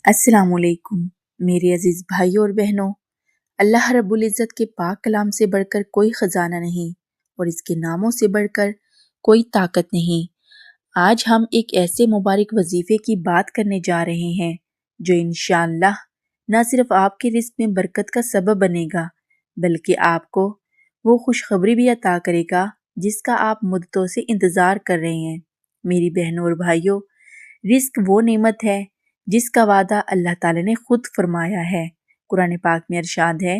السلام علیکم میرے عزیز بھائیوں اور بہنوں، اللہ رب العزت کے پاک کلام سے بڑھ کر کوئی خزانہ نہیں اور اس کے ناموں سے بڑھ کر کوئی طاقت نہیں۔ آج ہم ایک ایسے مبارک وظیفے کی بات کرنے جا رہے ہیں جو انشاءاللہ نہ صرف آپ کے رزق میں برکت کا سبب بنے گا بلکہ آپ کو وہ خوشخبری بھی عطا کرے گا جس کا آپ مدتوں سے انتظار کر رہے ہیں۔ میری بہنوں اور بھائیوں، رزق وہ نعمت ہے جس کا وعدہ اللہ تعالی نے خود فرمایا ہے۔ قرآن پاک میں ارشاد ہے،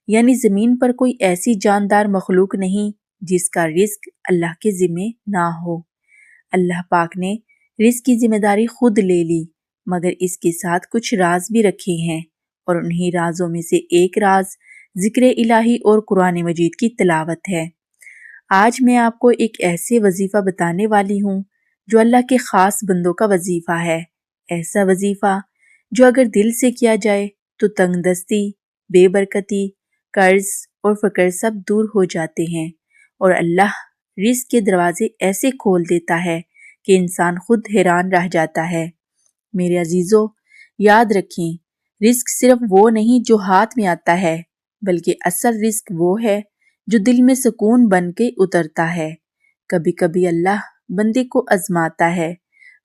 یعنی زمین پر کوئی ایسی جاندار مخلوق نہیں جس کا رزق اللہ کے ذمہ نہ ہو۔ اللہ پاک نے رزق کی ذمہ داری خود لے لی، مگر اس کے ساتھ کچھ راز بھی رکھے ہیں، اور انہی رازوں میں سے ایک راز ذکر الہی اور قرآن مجید کی تلاوت ہے۔ آج میں آپ کو ایک ایسے وظیفہ بتانے والی ہوں جو اللہ کے خاص بندوں کا وظیفہ ہے، ایسا وظیفہ جو اگر دل سے کیا جائے تو تنگ دستی، بے برکتی، قرض اور فقر سب دور ہو جاتے ہیں، اور اللہ رزق کے دروازے ایسے کھول دیتا ہے کہ انسان خود حیران رہ جاتا ہے۔ میرے عزیزو، یاد رکھیں، رزق صرف وہ نہیں جو ہاتھ میں آتا ہے، بلکہ اصل رزق وہ ہے جو دل میں سکون بن کے اترتا ہے۔ کبھی کبھی اللہ بندے کو آزماتا ہے،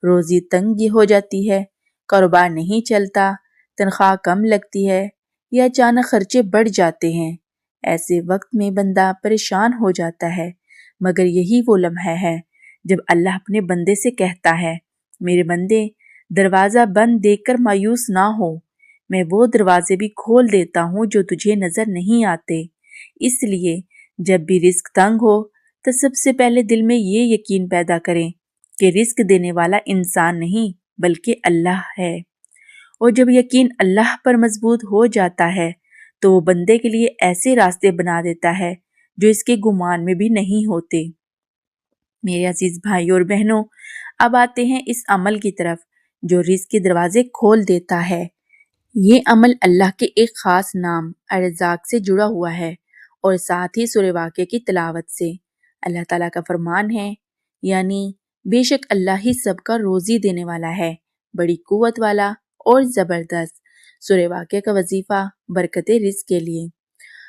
روزی تنگ ہو جاتی ہے، کاروبار نہیں چلتا، تنخواہ کم لگتی ہے، یا اچانک خرچے بڑھ جاتے ہیں۔ ایسے وقت میں بندہ پریشان ہو جاتا ہے، مگر یہی وہ لمحہ ہے جب اللہ اپنے بندے سے کہتا ہے، میرے بندے، دروازہ بند دیکھ کر مایوس نہ ہو، میں وہ دروازے بھی کھول دیتا ہوں جو تجھے نظر نہیں آتے۔ اس لیے جب بھی رزق تنگ ہو تو سب سے پہلے دل میں یہ یقین پیدا کریں کہ رزق دینے والا انسان نہیں بلکہ اللہ ہے، اور جب یقین اللہ پر مضبوط ہو جاتا ہے تو وہ بندے کے لیے ایسے راستے بنا دیتا ہے جو اس کے گمان میں بھی نہیں ہوتے۔ میرے عزیز بھائیوں اور بہنوں، اب آتے ہیں اس عمل کی طرف جو رزق کے دروازے کھول دیتا ہے۔ یہ عمل اللہ کے ایک خاص نام الرزاق سے جڑا ہوا ہے، اور ساتھ ہی سورہ واقعہ کی تلاوت سے۔ اللہ تعالیٰ کا فرمان ہے، یعنی بے شک اللہ ہی سب کا روزی دینے والا ہے، بڑی قوت والا اور زبردست۔ سورہ واقعہ کا وظیفہ برکت رزق کے لیے۔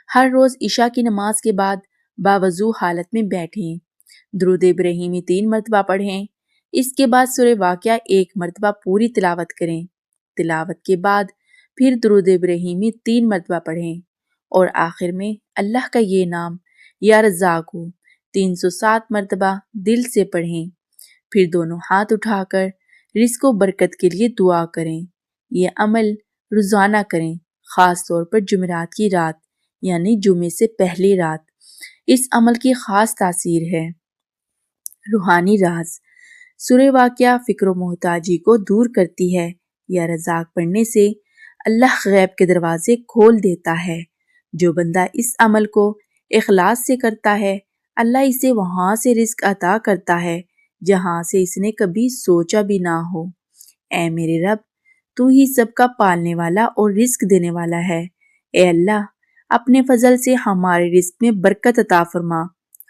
ہر روز عشاء کی نماز کے بعد باوضو حالت میں بیٹھیں، درود ابراہیمی 3 مرتبہ پڑھیں، اس کے بعد سورہ واقعہ 1 مرتبہ پوری تلاوت کریں، تلاوت کے بعد پھر درود ابراہیمی 3 مرتبہ پڑھیں، اور آخر میں اللہ کا یہ نام یا رزاق 307 مرتبہ دل سے پڑھیں، پھر دونوں ہاتھ اٹھا کر رزق و برکت کے لیے دعا کریں۔ یہ عمل روزانہ کریں، خاص طور پر جمعرات کی رات، یعنی جمعے سے پہلی رات۔ اس عمل کی خاص تاثیر ہے۔ روحانی راز۔ سورہ واقعہ فقر و محتاجی کو دور کرتی ہے۔ یا رزاق پڑھنے سے اللہ غیب کے دروازے کھول دیتا ہے۔ جو بندہ اس عمل کو اخلاص سے کرتا ہے، اللہ اسے وہاں سے رزق عطا کرتا ہے جہاں سے اس نے کبھی سوچا بھی نہ ہو۔ اے میرے رب، تو ہی سب کا پالنے والا اور رزق دینے والا ہے۔ اے اللہ، اپنے فضل سے ہمارے رزق میں برکت عطا فرما،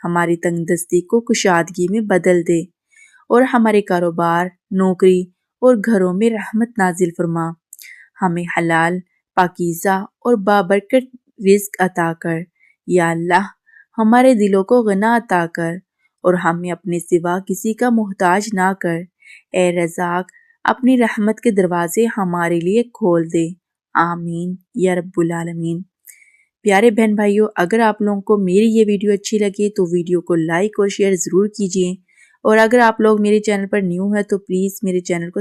ہماری تنگ دستی کو کشادگی میں بدل دے، اور ہمارے کاروبار، نوکری اور گھروں میں رحمت نازل فرما۔ ہمیں حلال، پاکیزہ اور بابرکت رزق عطا کر۔ یا اللہ، ہمارے دلوں کو غنا عطا کر، اور ہمیں اپنے سوا کسی کا محتاج نہ کر۔ اے رزاق، اپنی رحمت کے دروازے ہمارے لیے کھول دے۔ آمین یا رب العالمین۔ پیارے بہن بھائیوں، اگر آپ لوگوں کو میری یہ ویڈیو اچھی لگے تو ویڈیو کو لائک اور شیئر ضرور کیجیے، اور اگر آپ لوگ میرے چینل پر نیو ہیں تو پلیز میرے چینل کو